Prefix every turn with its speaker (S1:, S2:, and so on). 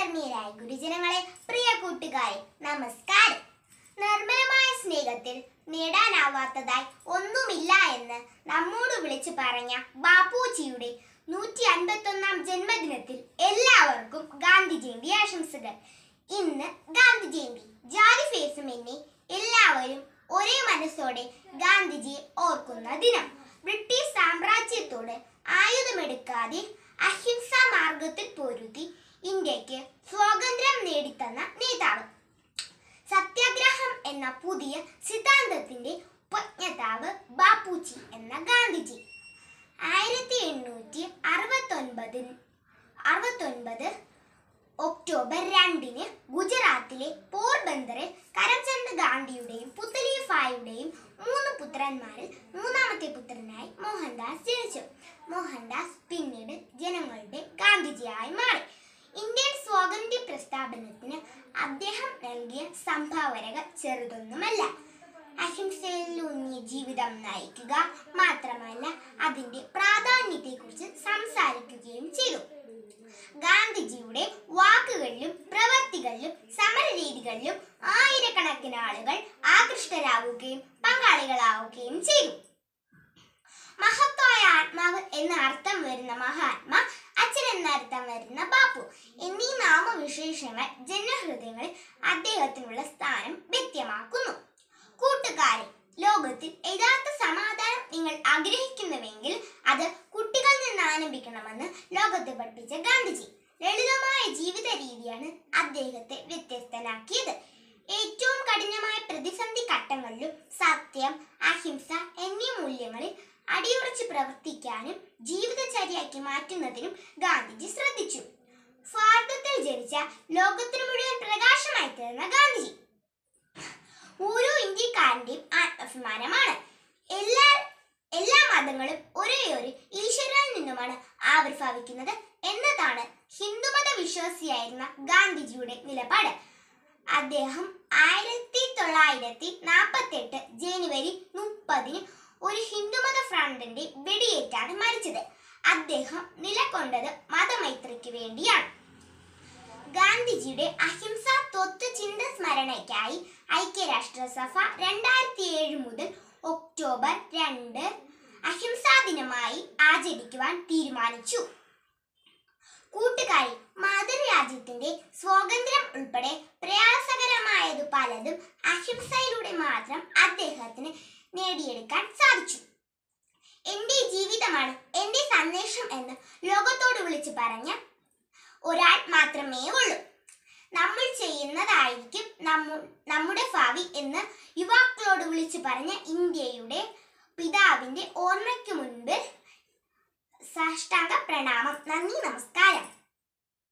S1: ആദരണീയരായ ഗുരുജനങ്ങളെ, പ്രിയ കൂട്ടുകാരെ, നമസ്കാരം. നിർമ്മലമായ സ്നേഹത്തിൽ നേടാനാവാത്തതായി ഒന്നുമില്ല എന്ന് നമ്മോട് വിളിച്ചു പറഞ്ഞ ബാപ്പുജിയുടെ 151ാം ജന്മദിനത്തിൽ എല്ലാവർക്കും ഗാന്ധി ജയന്തി ആശംസകൾ. ഇന്ന് ഗാന്ധി ജയന്തി. ജാതി ഭേദമന്യേ എല്ലാവരും ഒരേ മനസ്സോടെ ഗാന്ധിജിയെ ഓർക്കുന്ന ദിനം. ബ്രിട്ടീഷ് സാമ്രാജ്യത്തോട് ആയുധമെടുക്കാതെ അഹിംസാ മാർഗത്തിൽ പൊരുതി ഇന്ത്യക്ക് സ്വാതന്ത്ര്യം നേടിത്തന്ന നേതാവ്. സത്യാഗ്രഹം എന്ന പുതിയ സിദ്ധാന്തത്തിന്റെ ഉപജ്ഞാതാവ് ബാപ്പുജി എന്ന ഗാന്ധിജി. 1869 ഒക്ടോബർ 2 ഗുജറാത്തിലെ പോർബന്ദറിൽ കരംചന്ദ് ഗാന്ധിയുടെയും പുത്ലിഭായിയുടെയും 3 പുത്രന്മാരിൽ മൂന്നാമത്തെ പുത്രനായി മോഹൻദാസ് ജനിച്ചു. മോഹൻദാസ് പിന്നീട് ജനങ്ങളുടെ ഗാന്ധിജിയായി മാറി. ഇന്ത്യൻ സ്വാതന്ത്ര്യ പ്രസ്ഥാനത്തിന് അദ്ദേഹം നൽകിയ സംഭാവനകൾ ചെറുതൊന്നുമല്ല. അഹിംസയിലൂന്നിയ ജീവിതം നയിക്കുക മാത്രമല്ല, അതിന്റെ പ്രാധാന്യത്തെക്കുറിച്ച് സംസാരിക്കുകയും ചെയ്തു. ഗാന്ധിജിയുടെ വാക്കുകളിലും പ്രവൃത്തികളിലും സമരരീതികളിലും ആയിരക്കണക്കിന് ആളുകൾ ആകൃഷ്ടരാവുകയും പങ്കാളികളാവുകയും ചെയ്തു. മഹത്തായ ആത്മാവ് എന്ന അർത്ഥം വരുന്ന മഹാത്മാ, അച്ഛൻ എന്ന അർത്ഥം വരുന്ന ബാപ്പു എന്നീ നാമവിശേഷങ്ങൾ ജനഹൃദയങ്ങളിൽ അദ്ദേഹത്തിനുള്ള സ്ഥാനം വ്യക്തമാക്കുന്നു. കൂട്ടുകാരെ, ലോകത്തിൽ യഥാർത്ഥ സമാധാനം നിങ്ങൾ ആഗ്രഹിക്കുന്നുവെങ്കിൽ അത് കുട്ടികളിൽ നിന്ന് ആരംഭിക്കണമെന്ന് ലോകത്തെ പഠിപ്പിച്ച ഗാന്ധിജി. ലളിതമായ ജീവിത രീതിയാണ് അദ്ദേഹത്തെ വ്യത്യസ്തനാക്കിയത്. ഏറ്റവും കഠിനമായ പ്രതിസന്ധി ഘട്ടങ്ങളിലും സത്യം, അഹിംസ എന്നീ മൂല്യങ്ങളിൽ അടിയുറച്ച് പ്രവർത്തിക്കാനും ജീവിതചര്യയാക്കി മാറ്റുന്നതിനും ഗാന്ധിജി ശ്രദ്ധിച്ചു. ഭാരതത്തിൽ ജനിച്ച ലോകത്തിന് മുഴുവൻ പ്രകാശമായി തീർന്ന ഗാന്ധിജി ഓരോ ഇന്ത്യക്കാരന്റെയും ആത്മാഭിമാനമാണ്. എല്ലാ മതങ്ങളും ഒരേയൊരു ഈശ്വരനിൽ നിന്നുമാണ് ആവിർഭവിക്കുന്നത് എന്നതാണ് ഹിന്ദുമത വിശ്വാസിയായിരുന്ന ഗാന്ധിജിയുടെ നിലപാട്. അദ്ദേഹം 1948 ജനുവരി 30 ഒരു ഹിന്ദുമത ഫ്രണ്ടിന്റെ വെടിയേറ്റാണ് മരിച്ചത്. അദ്ദേഹം നിലകൊണ്ടത് മതമൈത്രിക്ക് വേണ്ടിയാണ്. ഗാന്ധിജിയുടെ അഹിംസാ തത്വചിന്ത സ്മരണയ്ക്കായി ഐക്യരാഷ്ട്രസഭ 2007 മുതൽ ഒക്ടോബർ 2 അഹിംസാ ദിനമായി ആചരിക്കുവാൻ തീരുമാനിച്ചു. കൂട്ടുകാരി, മാതൃരാജ്യത്തിന്റെ സ്വാതന്ത്ര്യം ഉൾപ്പെടെ പ്രയാസകരമായത് പലതും അഹിംസയിലൂടെ മാത്രം അദ്ദേഹത്തിന് നേടിയെടുക്കാൻ സാധിച്ചു. എന്റെ ജീവിതമാണ് എന്റെ സന്ദേശം എന്ന് ലോകത്തോട് വിളിച്ചു പറഞ്ഞ ഒരാൾ മാത്രമേ ഉള്ളൂ. നമ്മൾ ചെയ്യുന്നതായിരിക്കും നമ്മുടെ ഭാവി എന്ന് യുവാക്കളോട് വിളിച്ചു പറഞ്ഞ ഇന്ത്യയുടെ പിതാവിന്റെ ഓർമ്മയ്ക്ക് മുൻപിൽ സാഷ്ടാംഗ പ്രണാമം. നന്ദി, നമസ്കാരം.